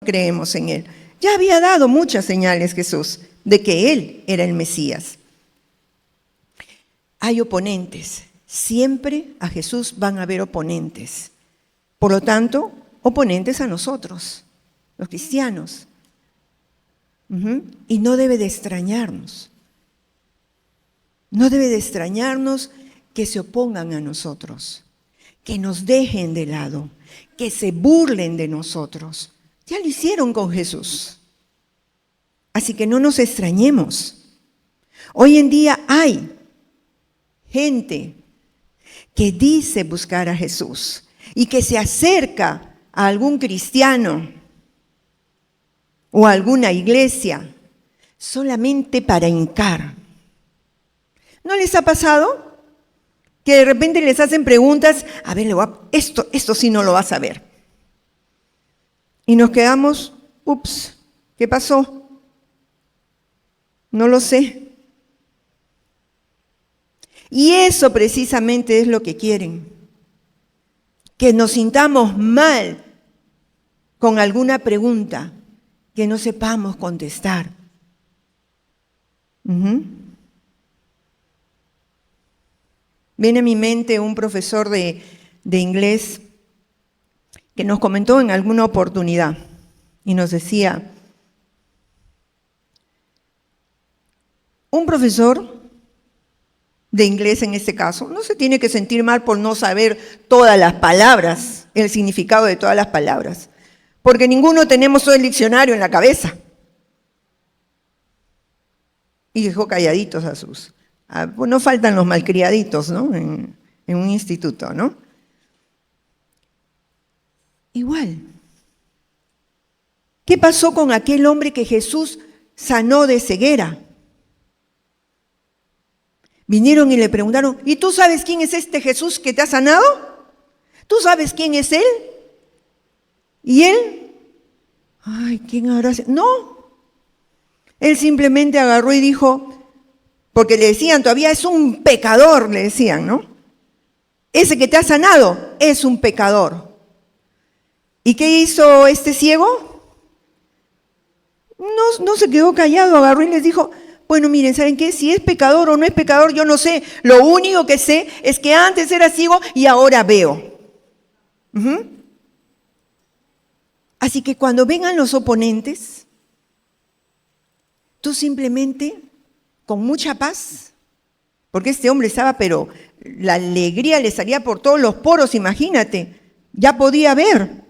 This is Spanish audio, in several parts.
creemos en Él. Ya había dado muchas señales Jesús de que Él era el Mesías. Hay oponentes. Siempre a Jesús van a haber oponentes. Por lo tanto, oponentes a nosotros, los cristianos. Y no debe de extrañarnos. No debe de extrañarnos que se opongan a nosotros, que nos dejen de lado, que se burlen de nosotros. Ya lo hicieron con Jesús. Así que no nos extrañemos. Hoy en día hay gente que dice buscar a Jesús y que se acerca a algún cristiano o a alguna iglesia solamente para hincar. ¿No les ha pasado que de repente les hacen preguntas? A ver, esto sí no lo vas a ver. Y nos quedamos, ups, ¿qué pasó? No lo sé. Y eso precisamente es lo que quieren. Que nos sintamos mal con alguna pregunta que no sepamos contestar. Viene a mi mente un profesor de inglés que nos comentó en alguna oportunidad y nos decía, un profesor de inglés en este caso no se tiene que sentir mal por no saber todas las palabras, el significado de todas las palabras, porque ninguno tenemos todo el diccionario en la cabeza. Y dejó calladitos a sus... Pues no faltan los malcriaditos, ¿no? En un instituto, ¿no? Igual. ¿Qué pasó con aquel hombre que Jesús sanó de ceguera? Vinieron y le preguntaron, ¿y tú sabes quién es este Jesús que te ha sanado? ¿Tú sabes quién es Él? ¿Y Él? Ay, ¿quién habrá sido? No. Él simplemente agarró y dijo, porque le decían, todavía es un pecador, le decían, ¿no? Ese que te ha sanado es un pecador. ¿Y qué hizo este ciego? No se quedó callado, agarró y les dijo, bueno, miren, ¿saben qué? Si es pecador o no es pecador, yo no sé. Lo único que sé es que antes era ciego y ahora veo. Así que cuando vengan los oponentes, tú simplemente, con mucha paz, porque este hombre estaba, pero la alegría le salía por todos los poros, imagínate, ya podía ver.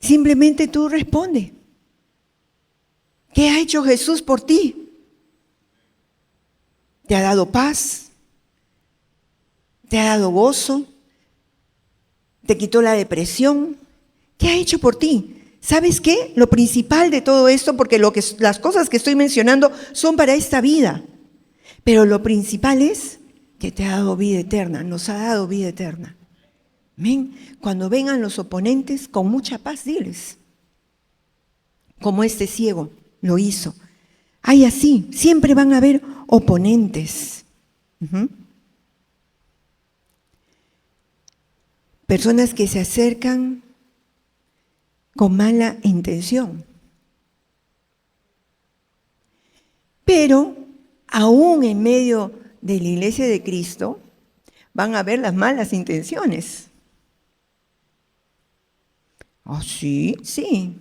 Simplemente tú responde. ¿Qué ha hecho Jesús por ti? ¿Te ha dado paz? ¿Te ha dado gozo? ¿Te quitó la depresión? ¿Qué ha hecho por ti? ¿Sabes qué? Lo principal de todo esto, porque las cosas que estoy mencionando son para esta vida, pero lo principal es que te ha dado vida eterna, nos ha dado vida eterna. Amén. Cuando vengan los oponentes, con mucha paz diles, como este ciego lo hizo. Hay así, siempre van a haber oponentes. Personas que se acercan con mala intención. Pero aún en medio de la iglesia de Cristo van a haber las malas intenciones. ¿Oh, sí? Sí.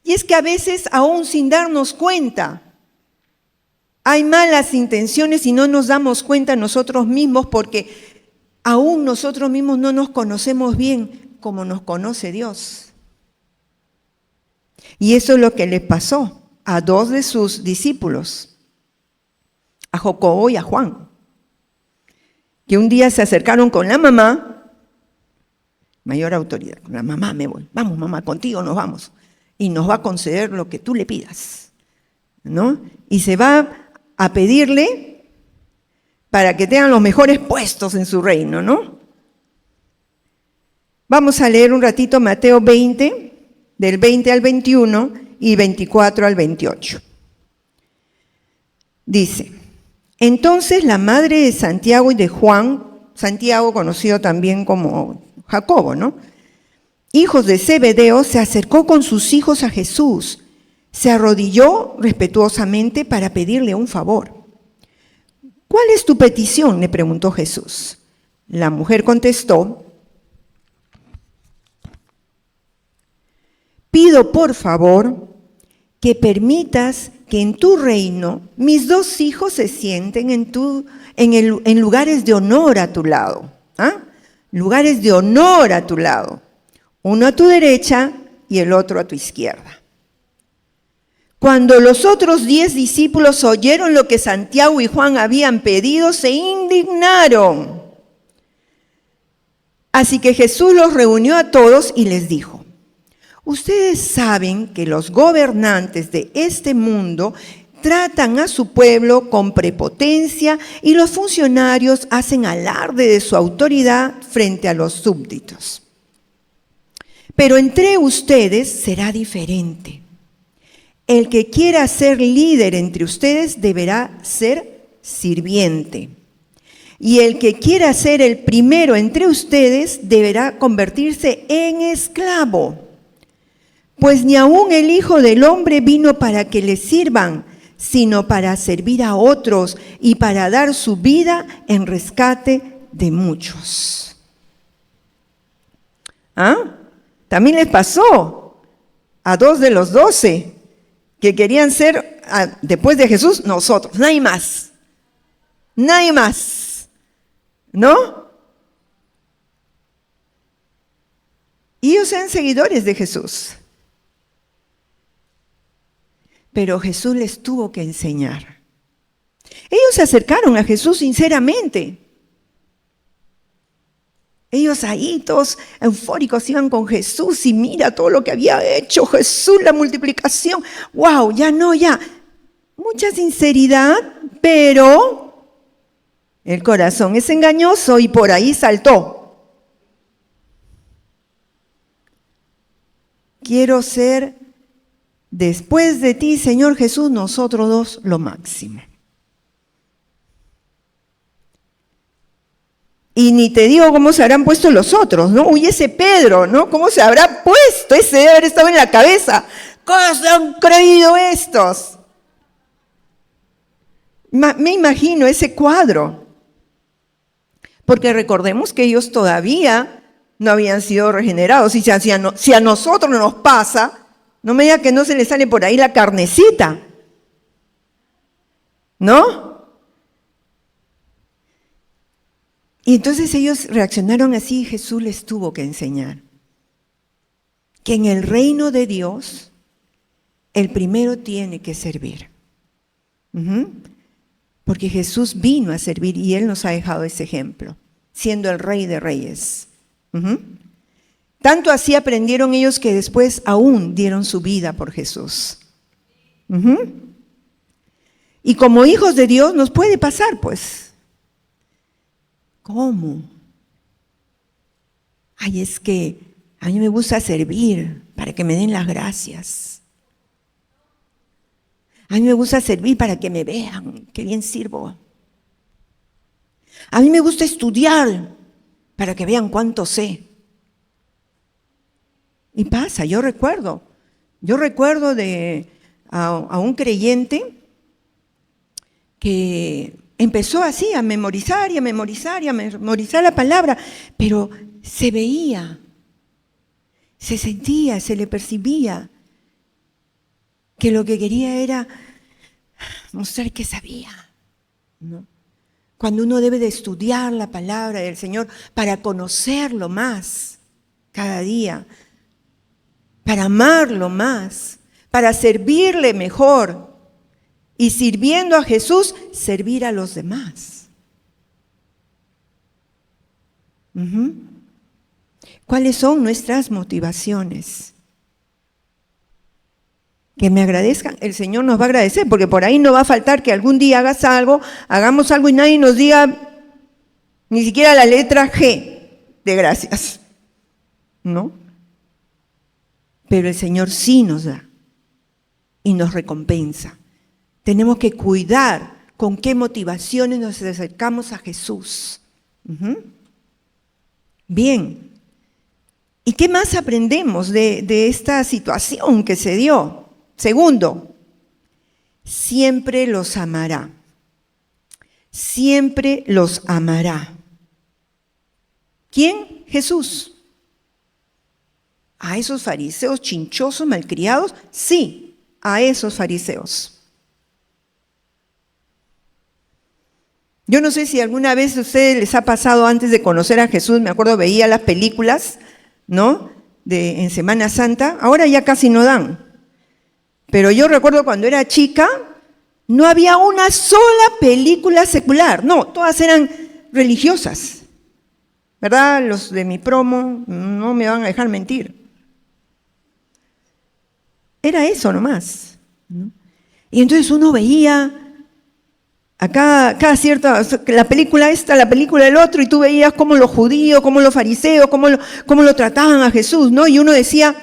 Y es que a veces, aún sin darnos cuenta, hay malas intenciones y no nos damos cuenta nosotros mismos porque aún nosotros mismos no nos conocemos bien como nos conoce Dios. Y eso es lo que le pasó a dos de sus discípulos, a Jacobo y a Juan, que un día se acercaron con la mamá, mayor autoridad, con la mamá, me voy, vamos mamá, contigo nos vamos, y nos va a conceder lo que tú le pidas, ¿no? Y se va a pedirle para que tengan los mejores puestos en su reino, ¿no? Vamos a leer un ratito Mateo 20, del 20 al 21 y 24 al 28. Dice, entonces la madre de Santiago y de Juan, Santiago conocido también como Jacobo, ¿no? hijos de Zebedeo, se acercó con sus hijos a Jesús. Se arrodilló respetuosamente para pedirle un favor. ¿Cuál es tu petición?, le preguntó Jesús. La mujer contestó: pido por favor que permitas que en tu reino mis 2 hijos se sienten en lugares de honor a tu lado. Lugares de honor a tu lado. Uno a tu derecha y el otro a tu izquierda. Cuando los otros 10 discípulos oyeron lo que Santiago y Juan habían pedido, se indignaron. Así que Jesús los reunió a todos y les dijo: ustedes saben que los gobernantes de este mundo tratan a su pueblo con prepotencia y los funcionarios hacen alarde de su autoridad frente a los súbditos. Pero entre ustedes será diferente. El que quiera ser líder entre ustedes deberá ser sirviente. Y el que quiera ser el primero entre ustedes deberá convertirse en esclavo. Pues ni aun el Hijo del Hombre vino para que le sirvan, sino para servir a otros y para dar su vida en rescate de muchos. También les pasó a 2 de los 12 que querían ser, después de Jesús, nosotros, nadie más. Nadie más. ¿No? Y ellos eran seguidores de Jesús. Pero Jesús les tuvo que enseñar. Ellos se acercaron a Jesús sinceramente. Ellos ahí todos eufóricos iban con Jesús y mira todo lo que había hecho Jesús, la multiplicación. ¡Wow! Ya. Mucha sinceridad, pero el corazón es engañoso y por ahí saltó. Quiero ser, después de ti, Señor Jesús, nosotros 2 lo máximo. Y ni te digo cómo se habrán puesto los otros, ¿no? Uy, ese Pedro, ¿no? ¿Cómo se habrá puesto? Ese debe haber estado en la cabeza. ¿Cómo se han creído estos? Me imagino ese cuadro. Porque recordemos que ellos todavía no habían sido regenerados. Y si a nosotros no nos pasa, no me diga que no se les sale por ahí la carnecita. ¿No? Y entonces ellos reaccionaron así y Jesús les tuvo que enseñar que en el reino de Dios el primero tiene que servir. Porque Jesús vino a servir y Él nos ha dejado ese ejemplo, siendo el Rey de Reyes. Tanto así aprendieron ellos que después aún dieron su vida por Jesús. Y como hijos de Dios nos puede pasar, pues. ¿Cómo? Ay, es que a mí me gusta servir para que me den las gracias. A mí me gusta servir para que me vean qué bien sirvo. A mí me gusta estudiar para que vean cuánto sé. Y pasa, yo recuerdo a un creyente que empezó así a memorizar la palabra, pero se veía, se sentía, se le percibía que lo que quería era mostrar que sabía, ¿no? Cuando uno debe de estudiar la palabra del Señor para conocerlo más cada día, para amarlo más, para servirle mejor. Y sirviendo a Jesús, servir a los demás. ¿Cuáles son nuestras motivaciones? Que me agradezcan, el Señor nos va a agradecer, porque por ahí no va a faltar que algún día hagamos algo y nadie nos diga ni siquiera la letra G de gracias. ¿No? Pero el Señor sí nos da y nos recompensa. Tenemos que cuidar con qué motivaciones nos acercamos a Jesús. Bien. ¿Y qué más aprendemos de esta situación que se dio? Segundo, siempre los amará. Siempre los amará. ¿Quién? Jesús. ¿A esos fariseos chinchosos, malcriados? Sí, a esos fariseos. Yo no sé si alguna vez a ustedes les ha pasado antes de conocer a Jesús, me acuerdo, veía las películas, ¿no? En Semana Santa, ahora ya casi no dan. Pero yo recuerdo cuando era chica, no había una sola película secular, no, todas eran religiosas. ¿Verdad? Los de mi promo no me van a dejar mentir. Era eso nomás, ¿no? Y entonces uno veía acá, cada cierta, la película esta, la película del otro, y tú veías cómo los judíos, cómo los fariseos, cómo lo trataban a Jesús, ¿no? Y uno decía,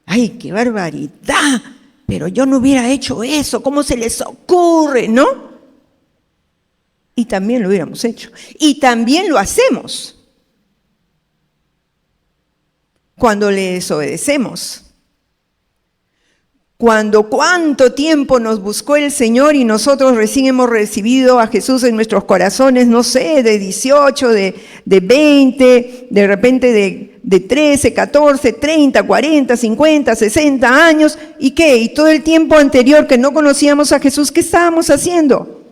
¡ay, qué barbaridad! Pero yo no hubiera hecho eso, ¿cómo se les ocurre, no? Y también lo hubiéramos hecho. Y también lo hacemos cuando le desobedecemos. Cuando cuánto tiempo nos buscó el Señor y nosotros recién hemos recibido a Jesús en nuestros corazones, no sé, de 18, de 20, de repente de 13, 14, 30, 40, 50, 60 años. ¿Y qué? Y todo el tiempo anterior que no conocíamos a Jesús, ¿qué estábamos haciendo?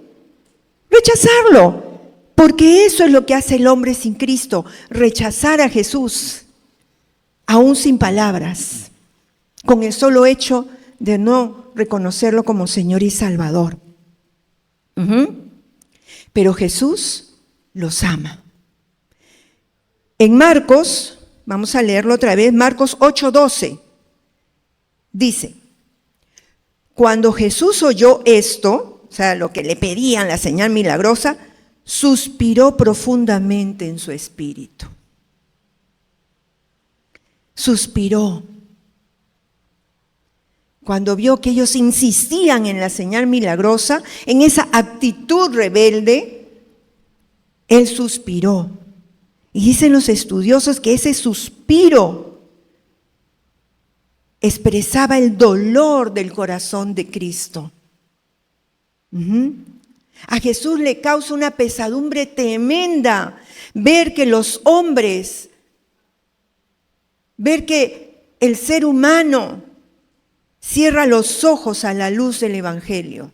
Rechazarlo. Porque eso es lo que hace el hombre sin Cristo, rechazar a Jesús, aún sin palabras, con el solo hecho de no reconocerlo como Señor y Salvador. Pero Jesús los ama. En Marcos, vamos a leerlo otra vez, Marcos 8:12, dice, cuando Jesús oyó esto, o sea, lo que le pedían, la señal milagrosa, suspiró profundamente en su espíritu. Suspiró. Cuando vio que ellos insistían en la señal milagrosa, en esa actitud rebelde, él suspiró. Y dicen los estudiosos que ese suspiro expresaba el dolor del corazón de Cristo. A Jesús le causa una pesadumbre tremenda ver que los hombres, ver que el ser humano cierra los ojos a la luz del Evangelio.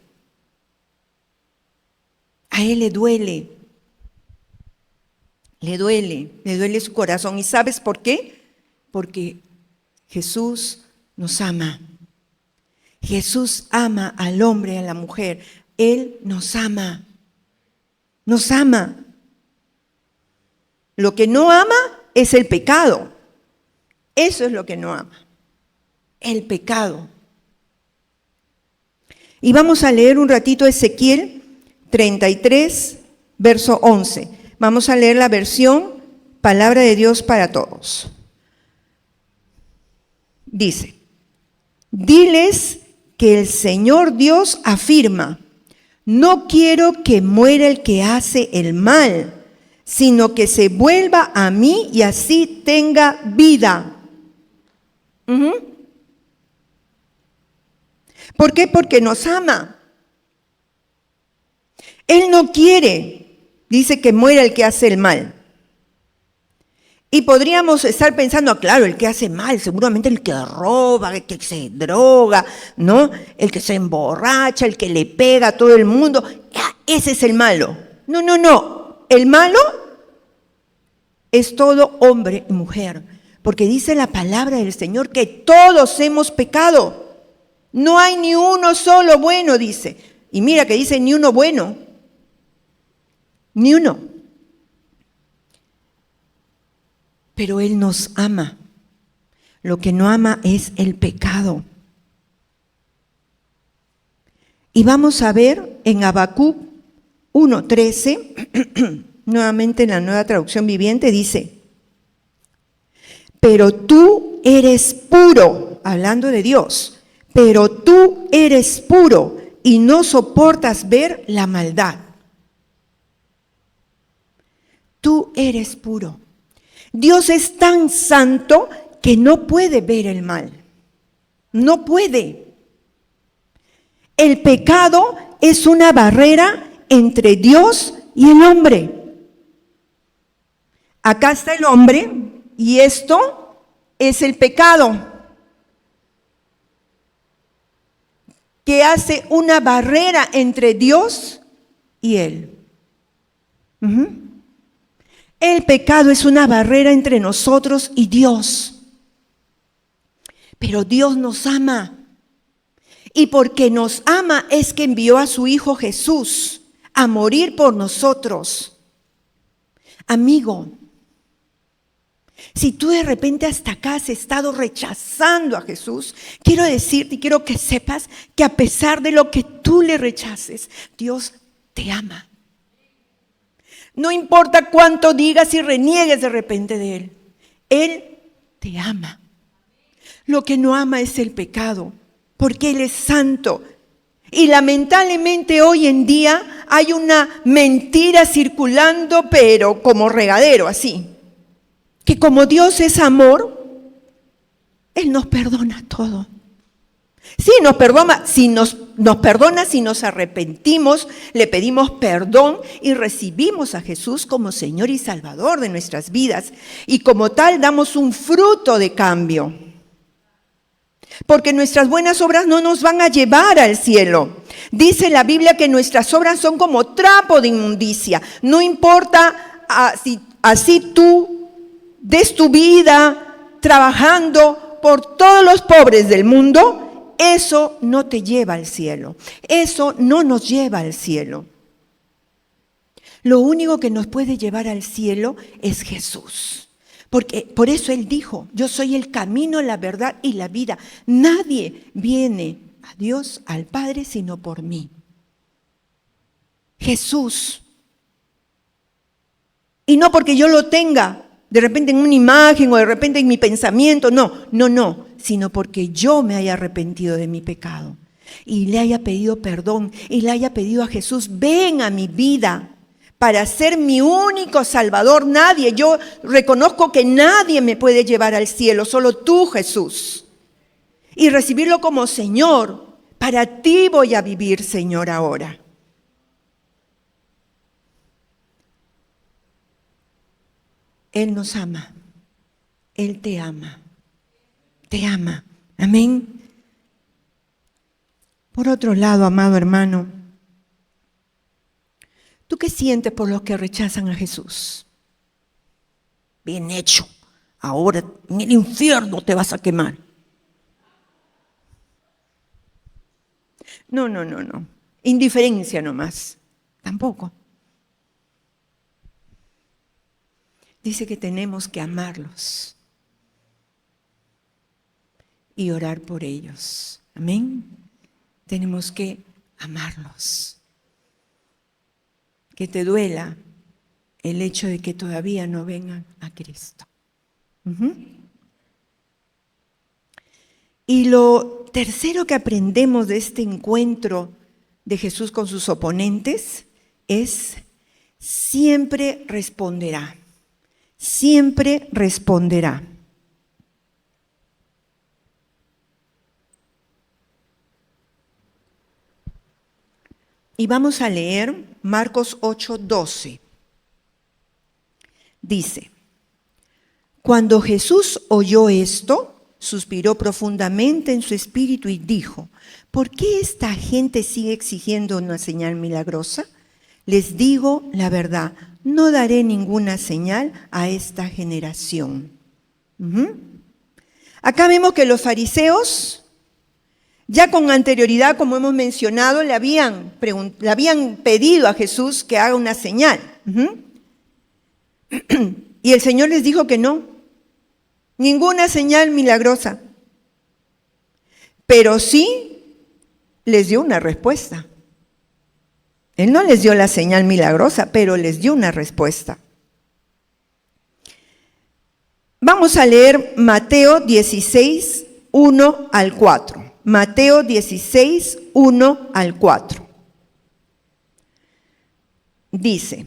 A él le duele su corazón. ¿Y sabes por qué? Porque Jesús nos ama. Jesús ama al hombre y a la mujer. Él nos ama. Nos ama. Lo que no ama es el pecado. Eso es lo que no ama. El pecado. Y vamos a leer un ratito Ezequiel 33, verso 11. Vamos a leer la versión Palabra de Dios para Todos. Dice, diles que el Señor Dios afirma, no quiero que muera el que hace el mal, sino que se vuelva a mí y así tenga vida. ¿Por qué? Porque nos ama. Él no quiere, dice, que muera el que hace el mal. Y podríamos estar pensando, claro, el que hace mal, seguramente el que roba, el que se droga, ¿no? El que se emborracha, el que le pega a todo el mundo, ese es el malo. No, no, no. El malo es todo hombre y mujer, porque dice la palabra del Señor que todos hemos pecado. No hay ni uno solo bueno, dice. Y mira que dice ni uno bueno. Ni uno. Pero Él nos ama. Lo que no ama es el pecado. Y vamos a ver en Habacuc 1:13, nuevamente en la Nueva Traducción Viviente, dice, pero tú eres puro, hablando de Dios, pero tú eres puro y no soportas ver la maldad. Tú eres puro. Dios es tan santo que no puede ver el mal. No puede. El pecado es una barrera entre Dios y el hombre. Acá está el hombre y esto es el pecado, que hace una barrera entre Dios y él. El pecado es una barrera entre nosotros y Dios. Pero Dios nos ama. Y porque nos ama es que envió a su Hijo Jesús a morir por nosotros. Amigo, si tú de repente hasta acá has estado rechazando a Jesús, quiero decirte y quiero que sepas que a pesar de lo que tú le rechaces, Dios te ama. No importa cuánto digas y reniegues de repente de Él, Él te ama. Lo que no ama es el pecado, porque Él es santo. Y lamentablemente hoy en día hay una mentira circulando, pero como regadero, así. Que como Dios es amor, Él nos perdona todo. Sí, nos perdona si nos arrepentimos, le pedimos perdón y recibimos a Jesús como Señor y Salvador de nuestras vidas. Y como tal damos un fruto de cambio. Porque nuestras buenas obras no nos van a llevar al cielo. Dice la Biblia que nuestras obras son como trapo de inmundicia. No importa si así tú des tu vida trabajando por todos los pobres del mundo, eso no te lleva al cielo. Eso no nos lleva al cielo. Lo único que nos puede llevar al cielo es Jesús. Porque por eso Él dijo, yo soy el camino, la verdad y la vida. Nadie viene a Dios, al Padre, sino por mí. Jesús. Y no porque yo lo tenga de repente en una imagen o de repente en mi pensamiento, no, sino porque yo me haya arrepentido de mi pecado y le haya pedido perdón y le haya pedido a Jesús, ven a mi vida para ser mi único Salvador. Yo reconozco que nadie me puede llevar al cielo, solo tú, Jesús. Y recibirlo como Señor. Para ti voy a vivir, Señor, ahora. Él nos ama. Él te ama. Te ama. Amén. Por otro lado, amado hermano, ¿tú qué sientes por los que rechazan a Jesús? Bien hecho. Ahora en el infierno te vas a quemar. No. Indiferencia nomás. Tampoco. Dice que tenemos que amarlos y orar por ellos. Amén. Tenemos que amarlos. Que te duela el hecho de que todavía no vengan a Cristo. Y lo tercero que aprendemos de este encuentro de Jesús con sus oponentes es: siempre responderá. Siempre responderá. Y vamos a leer Marcos 8:12. Dice: cuando Jesús oyó esto, suspiró profundamente en su espíritu y dijo: ¿por qué esta gente sigue exigiendo una señal milagrosa? Les digo la verdad, no daré ninguna señal a esta generación. Acá vemos que los fariseos, ya con anterioridad, como hemos mencionado, le habían pedido a Jesús que haga una señal. Y el Señor les dijo que no, ninguna señal milagrosa. Pero sí les dio una respuesta. Él no les dio la señal milagrosa, pero les dio una respuesta. Vamos a leer Mateo 16, 1 al 4. Mateo 16, 1 al 4. Dice: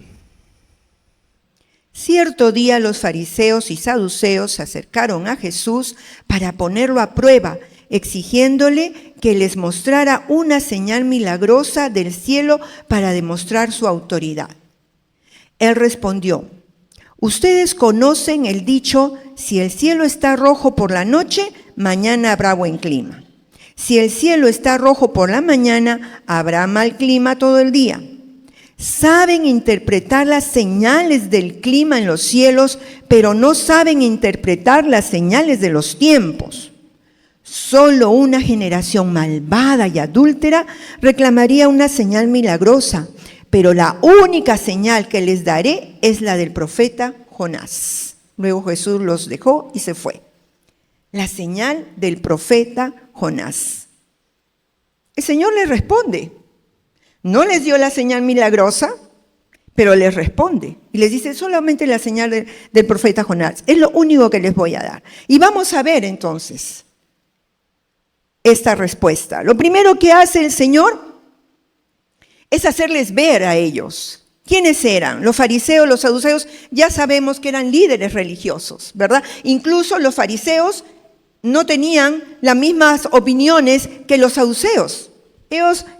Cierto día los fariseos y saduceos se acercaron a Jesús para ponerlo a prueba, exigiéndole que les mostrara una señal milagrosa del cielo para demostrar su autoridad. Él respondió: ustedes conocen el dicho, si el cielo está rojo por la noche, mañana habrá buen clima. Si el cielo está rojo por la mañana, habrá mal clima todo el día. Saben interpretar las señales del clima en los cielos, pero no saben interpretar las señales de los tiempos. Solo una generación malvada y adúltera reclamaría una señal milagrosa, pero la única señal que les daré es la del profeta Jonás. Luego Jesús los dejó y se fue. La señal del profeta Jonás. El Señor les responde. No les dio la señal milagrosa, pero les responde. Y les dice solamente la señal del profeta Jonás. Es lo único que les voy a dar. Y vamos a ver entonces esta respuesta. Lo primero que hace el Señor es hacerles ver a ellos. ¿Quiénes eran? Los fariseos, los saduceos, ya sabemos que eran líderes religiosos, ¿verdad? Incluso los fariseos no tenían las mismas opiniones que los saduceos.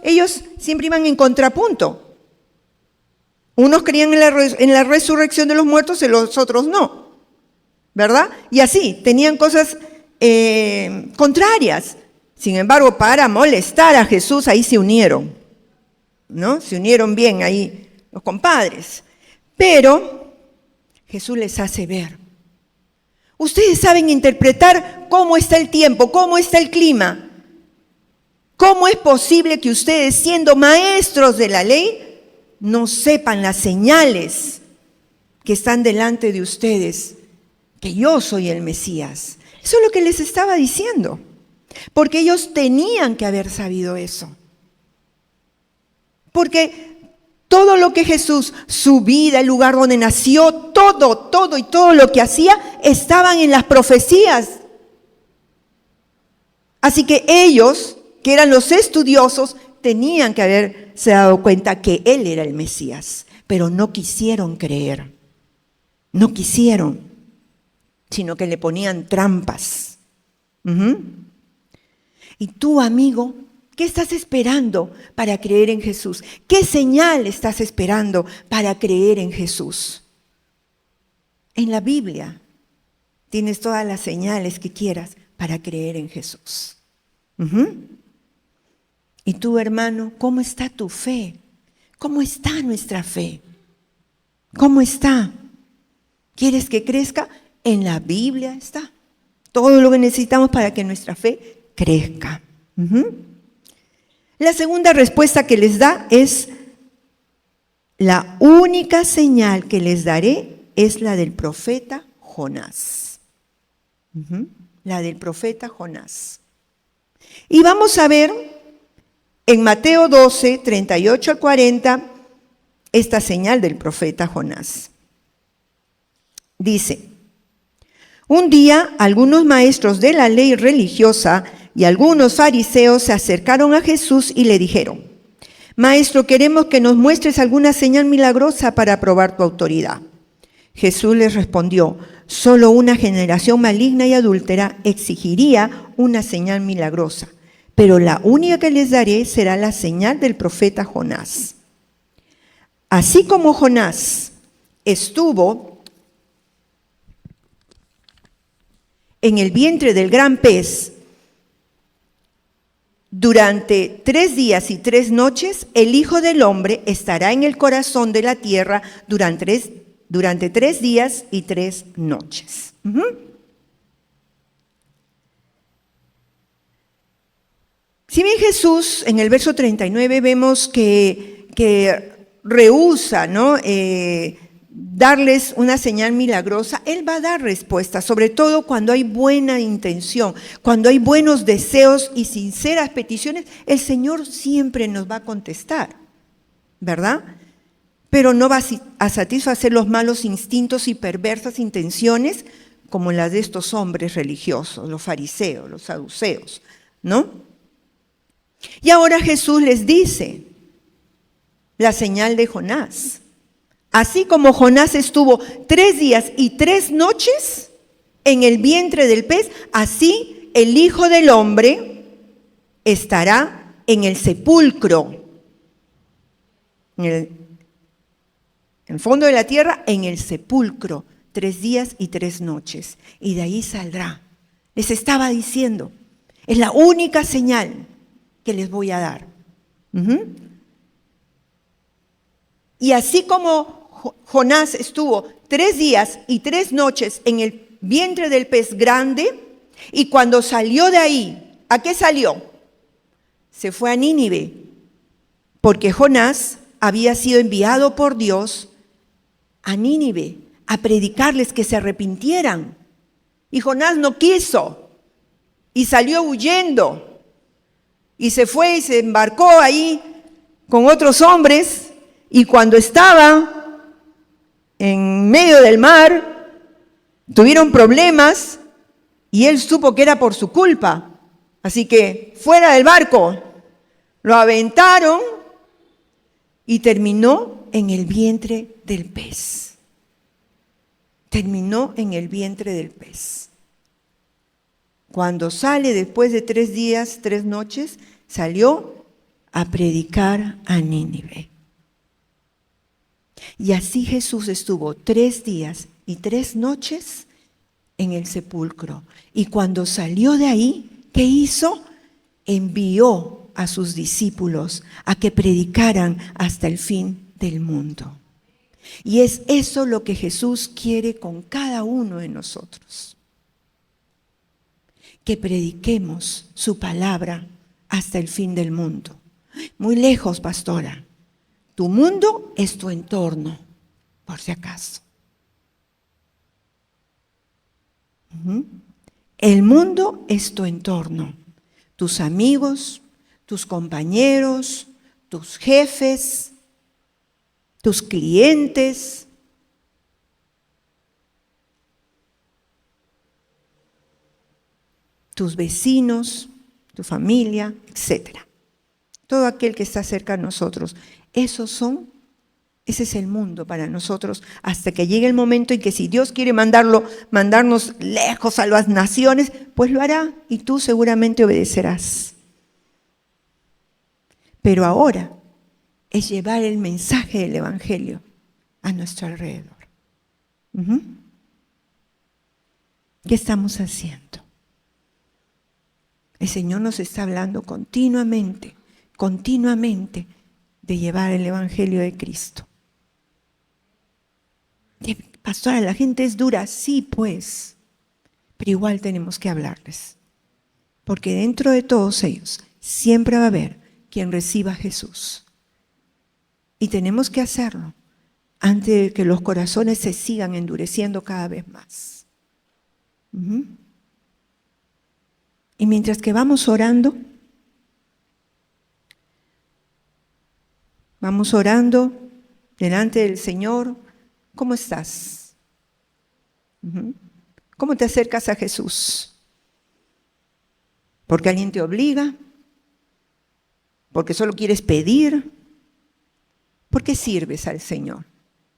Ellos siempre iban en contrapunto. Unos creían en la resurrección de los muertos y los otros no, ¿verdad? Y así, tenían cosas contrarias. Sin embargo, para molestar a Jesús, ahí se unieron, ¿no? Se unieron bien ahí los compadres. Pero Jesús les hace ver. Ustedes saben interpretar cómo está el tiempo, cómo está el clima. ¿Cómo es posible que ustedes, siendo maestros de la ley, no sepan las señales que están delante de ustedes, que yo soy el Mesías? Eso es lo que les estaba diciendo, porque ellos tenían que haber sabido eso. Porque todo lo que Jesús, su vida, el lugar donde nació, todo y todo lo que hacía, estaban en las profecías. Así que ellos, que eran los estudiosos, tenían que haberse dado cuenta que Él era el Mesías, pero no quisieron creer, no quisieron, sino que le ponían trampas. Y tú, amigo, ¿qué estás esperando para creer en Jesús? ¿Qué señal estás esperando para creer en Jesús? En la Biblia tienes todas las señales que quieras para creer en Jesús. Y tú, hermano, ¿cómo está tu fe? ¿Cómo está nuestra fe? ¿Cómo está? ¿Quieres que crezca? En la Biblia está. Todo lo que necesitamos para que nuestra fe crezca. La segunda respuesta que les da es: la única señal que les daré es la del profeta Jonás. La del profeta Jonás. Y vamos a ver en Mateo 12, 38 al 40, esta señal del profeta Jonás. Dice: un día algunos maestros de la ley religiosa y algunos fariseos se acercaron a Jesús y le dijeron: Maestro, queremos que nos muestres alguna señal milagrosa para probar tu autoridad. Jesús les respondió: solo una generación maligna y adúltera exigiría una señal milagrosa, pero la única que les daré será la señal del profeta Jonás. Así como Jonás estuvo en el vientre del gran pez durante 3 días y 3 noches, el Hijo del Hombre estará en el corazón de la tierra durante 3 días y 3 noches. Si bien Jesús, en el verso 39, vemos que rehúsa, ¿no?, darles una señal milagrosa, Él va a dar respuesta, sobre todo cuando hay buena intención, cuando hay buenos deseos y sinceras peticiones, el Señor siempre nos va a contestar, ¿verdad? Pero no va a satisfacer los malos instintos y perversas intenciones como las de estos hombres religiosos, los fariseos, los saduceos, ¿no? Y ahora Jesús les dice la señal de Jonás. Así como Jonás estuvo 3 días y 3 noches en el vientre del pez, así el Hijo del Hombre estará en el sepulcro, en el fondo de la tierra, en el sepulcro, 3 días y 3 noches. Y de ahí saldrá. Les estaba diciendo, es la única señal que les voy a dar. Y así como Jonás estuvo 3 días y 3 noches en el vientre del pez grande, y cuando salió de ahí, ¿a qué salió? Se fue a Nínive, porque Jonás había sido enviado por Dios a Nínive a predicarles que se arrepintieran. Y Jonás no quiso y salió huyendo y se fue y se embarcó ahí con otros hombres, y cuando estaba en medio del mar tuvieron problemas y él supo que era por su culpa. Así que fuera del barco, lo aventaron y terminó en el vientre del pez. Terminó en el vientre del pez. Cuando sale después de 3 días, 3 noches, salió a predicar a Nínive. Y así Jesús estuvo 3 días y 3 noches en el sepulcro. Y cuando salió de ahí, ¿qué hizo? Envió a sus discípulos a que predicaran hasta el fin del mundo. Y es eso lo que Jesús quiere con cada uno de nosotros. Que prediquemos su palabra hasta el fin del mundo. Muy lejos, pastora. Tu mundo es tu entorno, por si acaso. El mundo es tu entorno. Tus amigos, tus compañeros, tus jefes, tus clientes, tus vecinos, tu familia, etc. Todo aquel que está cerca de nosotros. Ese es el mundo para nosotros, hasta que llegue el momento en que si Dios quiere mandarnos lejos a las naciones, pues lo hará y tú seguramente obedecerás. Pero ahora es llevar el mensaje del Evangelio a nuestro alrededor. ¿Qué estamos haciendo? El Señor nos está hablando continuamente de llevar el Evangelio de Cristo. Pastora, la gente es dura, sí pues, pero igual tenemos que hablarles. Porque dentro de todos ellos siempre va a haber quien reciba a Jesús. Y tenemos que hacerlo antes de que los corazones se sigan endureciendo cada vez más. Y mientras que vamos orando delante del Señor, ¿cómo estás? ¿Cómo te acercas a Jesús? ¿Porque alguien te obliga? ¿Porque solo quieres pedir? ¿Por qué sirves al Señor?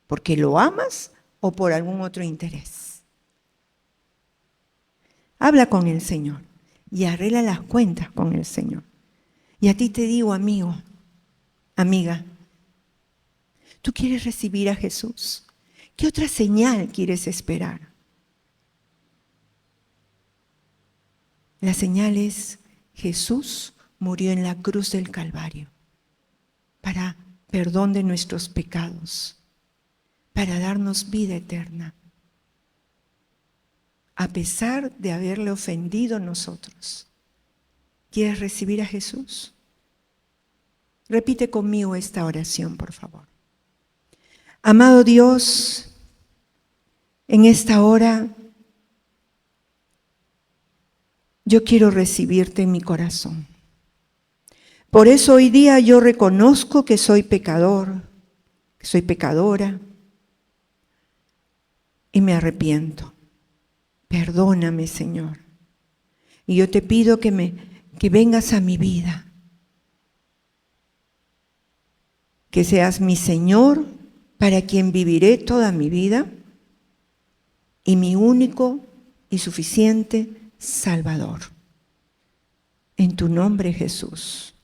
¿Porque lo amas o por algún otro interés? Habla con el Señor y arregla las cuentas con el Señor. Y a ti te digo, amigo, amiga, ¿tú quieres recibir a Jesús? ¿Qué otra señal quieres esperar? La señal es: Jesús murió en la cruz del Calvario para perdón de nuestros pecados, para darnos vida eterna, a pesar de haberle ofendido nosotros. ¿Quieres recibir a Jesús? Repite conmigo esta oración, por favor. Amado Dios, en esta hora yo quiero recibirte en mi corazón. Por eso hoy día yo reconozco que soy pecador, que soy pecadora, y me arrepiento. Perdóname, Señor. Y yo te pido que vengas a mi vida, que seas mi Señor para quien viviré toda mi vida y mi único y suficiente Salvador. En tu nombre, Jesús.